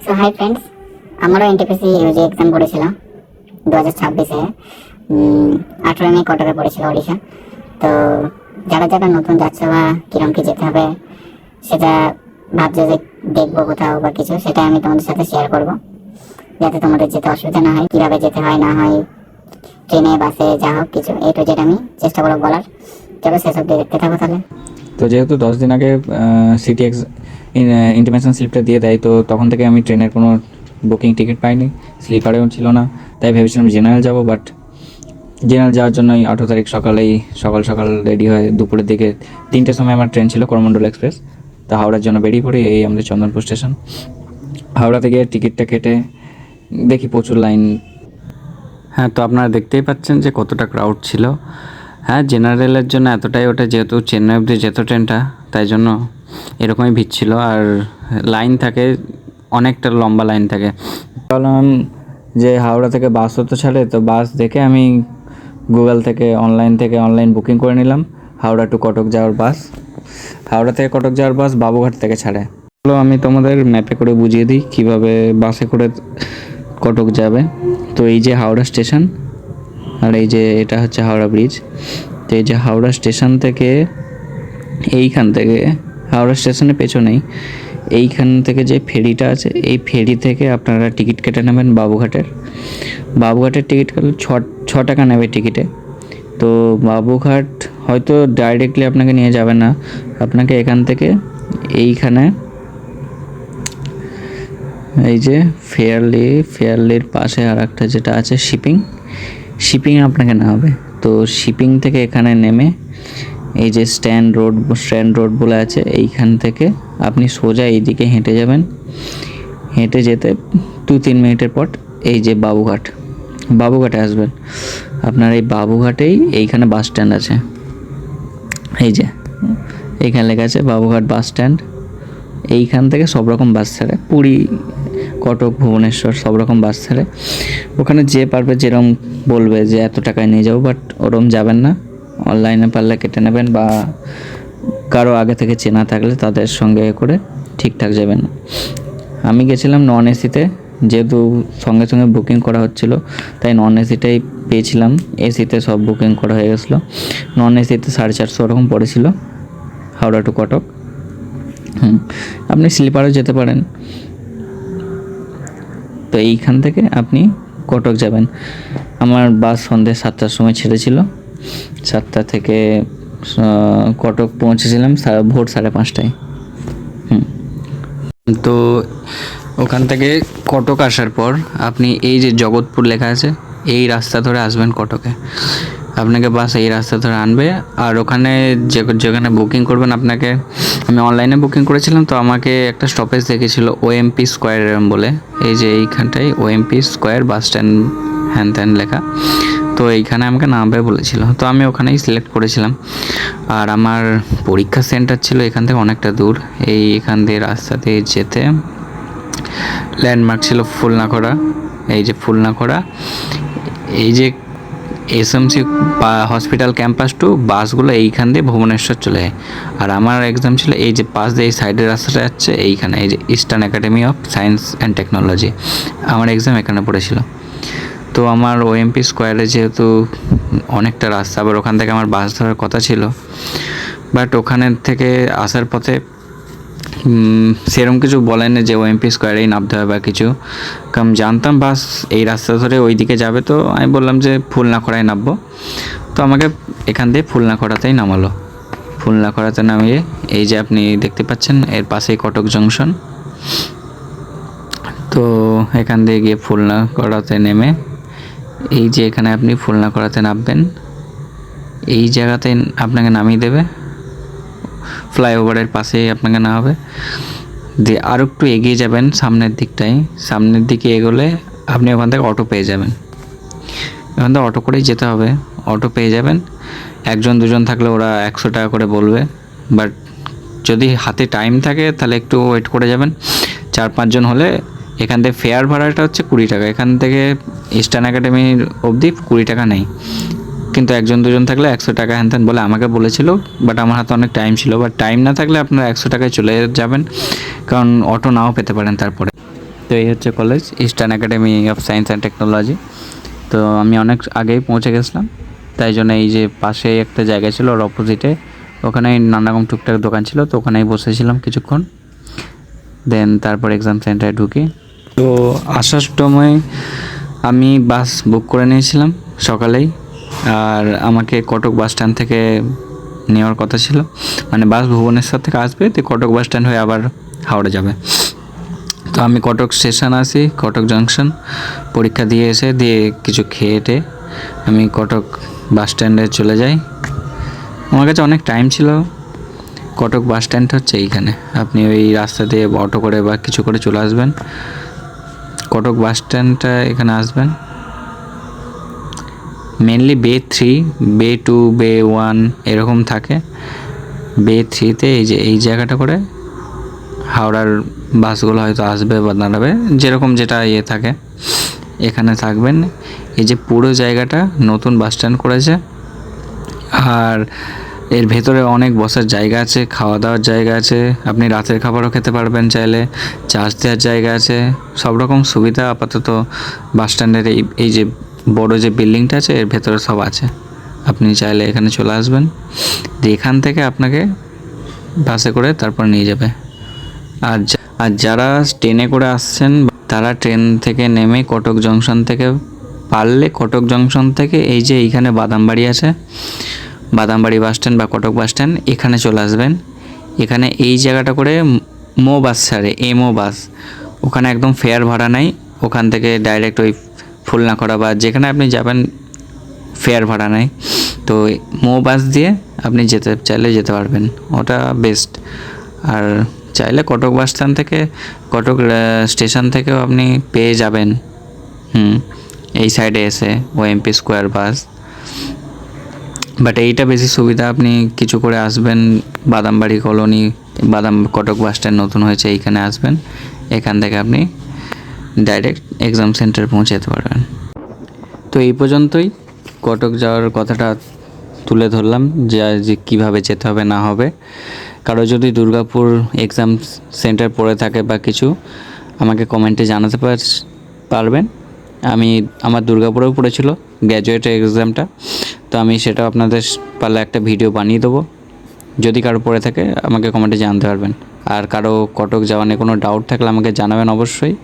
So hi friends, আমারও NTPC Yuji exam পড়েছিলাম 2026-এ 18 মে কটকে পড়েছিল ওড়িশা। তো যারা যারা নতুন যাচ্ছে বা কিরম কি যেতে হবে সেটা ভাবছে যে দেখবো কোথাও বা কিছু, সেটা আমি তোমাদের সাথে শেয়ার করব যাতে তোমাদের যেতে অসুবিধা না হয়, কীভাবে যেতে হয় না হয়, ট্রেনে বাসে যা হোক কিছু এ টু জেড আমি চেষ্টা করবো বলার। চলো সেসব দেখতে থাকো তাহলে। তো যেহেতু 10 দিন আগে সিটি ইন্টিমেশন স্লিপটা দিয়ে দেয়, তো তখন থেকে আমি ট্রেনের কোনো বুকিং টিকিট পাইনি, স্লিপারেও ছিল না। তাই ভেবেছিলাম জেনারেল যাব, বাট জেনারেল যাওয়ার জন্য 18 তারিখ সকাল সকাল রেডি হয়ে দুপুরের দিকে 3টের সময় আমার ট্রেন ছিল করমণ্ডল এক্সপ্রেস। তা হাওড়ার জন্য বেরিয়ে পড়ি। এই আমাদের চন্দনপুর স্টেশন। হাওড়া থেকে টিকিটটা কেটে দেখি প্রচুর লাইন। হ্যাঁ, তো আপনারা দেখতেই পাচ্ছেন যে কতটা ক্রাউড ছিল। হ্যাঁ, জেনারেলের জন্য এতটাই ওটা, যেহেতু চেন্নাই অবধি যেত ট্রেনটা, তাই জন্য এরকমই ভিড় ছিল। আর লাইন থাকে, অনেকটা লম্বা লাইন থাকে। ভাবলাম যে হাওড়া থেকে বাসও তো ছাড়ে, তো বাস দেখে আমি গুগল থেকে অনলাইন বুকিং করে নিলাম হাওড়া টু কটক যাওয়ার বাস। হাওড়া থেকে কটক যাওয়ার বাস বাবুঘাট থেকে ছাড়ে। চলো আমি তোমাদের ম্যাপে করে বুঝিয়ে দিই কীভাবে বাসে করে কটক যাবে। তো এই যে হাওড়া স্টেশন, আর এই যে এটা হচ্ছে হাওড়া ব্রিজ। তো এই যে হাওড়া স্টেশন থেকে, এইখান থেকে হাওড়া স্টেশনের পেছনেই এইখান থেকে যে ফেরিটা আছে, এই ফেরি থেকে আপনারা টিকিট কেটে নেবেন বাবুঘাটের টিকিট কাটলে 6 টাকা নেবে টিকিটে। তো বাবুঘাট হয়তো ডাইরেক্টলি আপনাকে নিয়ে যাবে না, আপনাকে এখান থেকে এইখানে এই যে ফেয়ারলির পাশে আর একটা যেটা আছে শিপিং আপনাকে না হবে। তো শিপিং থেকে এখানে নেমে এই যে স্ট্যান্ড রোড বলে আছে, এইখান থেকে আপনি সোজা এইদিকে হেঁটে যাবেন। হেঁটে যেতে 2-3 মিনিটের পর এই যে বাবুঘাটে আসবেন। আপনার এই বাবুঘাটেই এইখানে বাস স্ট্যান্ড আছে। এই যে এইখানে লেখা আছে বাবুঘাট বাস স্ট্যান্ড। এইখান থেকে সব রকম বাস ছাড়ে, পুরী, কটক, ভুবনেশ্বর সব রকম বাস ছাড়ে। ওখানে যে পারবে যেরকম বলবে যে এত টাকায় নিয়ে যাবো, বাট ওরম যাবেন না। অনলাইনে পারলে কেটে নেবেন, বা কারো আগে থেকে চেনা থাকলে তাদের সঙ্গে করে ঠিকঠাক যাবেন। আমি গেছিলাম নন এসিতে, যেহেতু সঙ্গে সঙ্গে বুকিং করা হচ্ছিলো, তাই নন এসিটাই পেয়েছিলাম। এসিতে সব বুকিং করা হয়ে গেছিলো। নন এসিতে 450 ওরকম পড়েছিল হাওড়া টু কটক। আপনি স্লিপারও যেতে পারেন। তো এইখান থেকে আপনি কটক যাবেন। আমার বাস সন্ধ্যে 7টার সময় ছেড়েছিল। 7টা থেকে কটক পৌঁছেছিলাম ভোর 5:30টায়। তো ওখান থেকে কটক আসার পর আপনি এই যে জগৎপুর লেখা আছে, এই রাস্তা ধরে আসবেন কটকে। আপনাকে বাস এই রাস্তা ধরে আনবে। আর ওখানে যেখানে বুকিং করবেন, আপনাকে, আমি অনলাইনে বুকিং করেছিলাম, তো আমাকে একটা স্টপেজ দেখেছিল ওএমপি স্কোয়ার বলে। এই যে এইখানটায় ওএমপি স্কোয়ার বাস স্ট্যান্ড হ্যান ত্যান লেখা। তো এইখানে আমাকে নামবে বলেছিল, তো আমি ওখানেই সিলেক্ট করেছিলাম। আর আমার পরীক্ষা সেন্টার ছিল এখান থেকে অনেকটা দূর। এখান দিয়ে রাস্তা দিয়ে যেতে ল্যান্ডমার্ক ছিল ফুলনাখড়া। এই যে ফুলনাখড়া, এই যে এসএমসি হসপিটাল ক্যাম্পাস টু বাসগুলো এইখান দিয়ে ভুবনেশ্বর চলে যায়। আর আমার এক্সাম ছিল এই যে পাশ দিয়ে এই সাইডের রাস্তাটা যাচ্ছে এইখানে, এই যে eastern academy of science and technology. আমার এক্সাম এখানে পড়েছিল। তো আমার ওএমপি স্কোয়ারে যেহেতু অনেকটা রাস্তা, আবার ওখান থেকে আমার বাস ধরার কথা ছিল, বাট ওখানে থেকে আসার পথে সেরকম কিছু বলেনি যে ওএমপি স্কোয়ারেই নামতে হবে বা কিছু, কারণ জানতাম বাস এই রাস্তা ধরে ওই দিকে যাবে। তো আমি বললাম যে ফুলনাখড়ায় নামবো। তো আমাকে এখান দিয়ে ফুলনাখড়াতেই নামালো। ফুলনাখড়াতে নামিয়ে এই যে আপনি দেখতে পাচ্ছেন এর পাশেই কটক জংশন। তো এখান দিয়ে গিয়ে ফুলনাখড়াতে নেমে এই যে এখানে আপনি ফুলনাখড়াতে নামবেন, এই জায়গাতে আপনাকে নামিয়ে দেবে। ফ্লাইওভারের পাশেই আপনাকে নামাবে। দিয়ে আর একটু এগিয়ে যাবেন সামনের দিকে এগোলে আপনি ওখান থেকে অটো পেয়ে যাবেন। ওখান থেকে অটো করেই যেতে হবে, অটো পেয়ে যাবেন। 1-2 জন থাকলে ওরা 100 টাকা করে বলবে, বাট যদি হাতে টাইম থাকে তাহলে একটু ওয়েট করে যাবেন। 4-5 জন হলে এখান থেকে ফেয়ার ভাড়াটা হচ্ছে 20 টাকা। এখান থেকে ইস্টার্ন একাডেমির অবধি 20 টাকা নেই, কিন্তু 1-2 জন থাকলে 100 টাকা হ্যান ত্যান বলে আমাকে বলেছিল। বাট আমার হাতে অনেক টাইম ছিল, বাট টাইম না থাকলে আপনারা 100 টাকায় চলে যাবেন, কারণ অটো নাও পেতে পারেন তারপরে। তো এই হচ্ছে college, eastern academy of science and technology. তো আমি অনেক আগেই পৌঁছে গেছিলাম, তাই জন্য এই যে পাশে একটা জায়গা ছিল ওর অপোজিটে, ওখানে নানা রকম টুকটাক দোকান ছিল, তো ওখানেই বসেছিলাম কিছুক্ষণ। দেন তারপর এক্সাম সেন্টারে ঢুকি। তো আসার সময় আমি বাস বুক করে নিয়েছিলাম সকালেই, আর আমাকে কটক বাস স্ট্যান্ড থেকে নেওয়ার কথা ছিল, মানে বাস ভুবনেশ্বর থেকে আসবে, তো কটক বাস স্ট্যান্ড হয়ে আবার হাওড়া যাবে। তো আমি কটক স্টেশন আসি, কটক জাংশন পরীক্ষা দিয়ে এসে দিয়ে কিছু খেয়ে আমি কটক বাস স্ট্যান্ডে চলে যাই। আমার কাছে অনেক টাইম ছিল। কটক বাস স্ট্যান্ড হচ্ছে এইখানে, আপনি ওই রাস্তা দিয়ে অটো করে বা কিছু করে চলে আসবেন। কটক বাস স্ট্যান্ডটা এখানে আসবেন, মেনলি বে 3, বে 2, বে 1 এরকম থাকে। বে 3-তে এই যে এই জায়গাটা করে হাওড়ার বাসগুলো হয়তো আসবে বা দাঁড়াবে, যেরকম যেটা থাকে এখানে থাকবেন। এই যে পুরো জায়গাটা নতুন বাস স্ট্যান্ড করেছে, আর এর ভেতরে অনেক বসার জায়গা আছে, খাওয়া দাওয়ার জায়গা আছে, আপনি রাতের খাবারও খেতে পারবেন চাইলে, চার্জ দেওয়ার জায়গা আছে, সব রকম সুবিধা আপাতত বাস স্ট্যান্ডের এই যে বড় যে বিল্ডিংটা আছে এর ভেতরে সব আছে। আপনি চাইলে এখানে চলে আসবেন, এখান থেকে আপনাকে বাসে করে তারপর নিয়ে যাবে। আর যারা ট্রেনে করে আসছেন তারা ট্রেন থেকে নেমে কটক জংশন থেকে পারলে কটক জংশন থেকে এই যে এইখানে বাদামবাড়ি আছে, বাদামবাড়ি বাস স্ট্যান্ড বা কটক বাস স্ট্যান্ড, এখানে চলে আসবেন। এখানে এই জায়গাটা করে মো বাস ছাড়ে, এমও বাস, ওখানে একদম ফেয়ার ভাড়া নাই, ওখান থেকে ডাইরেক্ট ওই ফুলনাখড়া বা যেখানে আপনি যাবেন ফেয়ার ভাড়া নাই। তো মো বাস দিয়ে আপনি যেতে চাইলে যেতে পারবেন, ওটা বেস্ট। আর চাইলে কটক বাস স্ট্যান্ড থেকে কটক স্টেশন থেকেও আপনি পেয়ে যাবেন এই সাইডে এসে ওএমপি স্কোয়ার বাস, বাট এইটা বেশি সুবিধা। আপনি কিছু করে আসবেন Badambari colony, Cuttack bus stand নতুন হয়েছে, এইখানে আসবেন, এখান থেকে আপনি ডাইরেক্ট এক্সাম সেন্টার পৌঁছে যেতে পারবেন। তো এই পর্যন্তই কটক যাওয়ার কথাটা তুলে ধরলাম, যে কীভাবে যেতে হবে না হবে। কারো যদি দুর্গাপুর এক্সাম সেন্টার পড়ে থাকে বা কিছু, আমাকে কমেন্টে জানাতে পারবেন। আমার দুর্গাপুরেও পড়েছিল গ্র্যাজুয়েট এক্সামটা, তো আমি সেটাও আপনাদের পারলে একটা ভিডিও বানিয়ে দেবো। যদি কারো পড়ে থাকে আমাকে কমেন্টে জানাতে পারবেন। আর কারো কটক যাওয়া নিয়ে কোনো ডাউট থাকলে আমাকে জানাবেন অবশ্যই।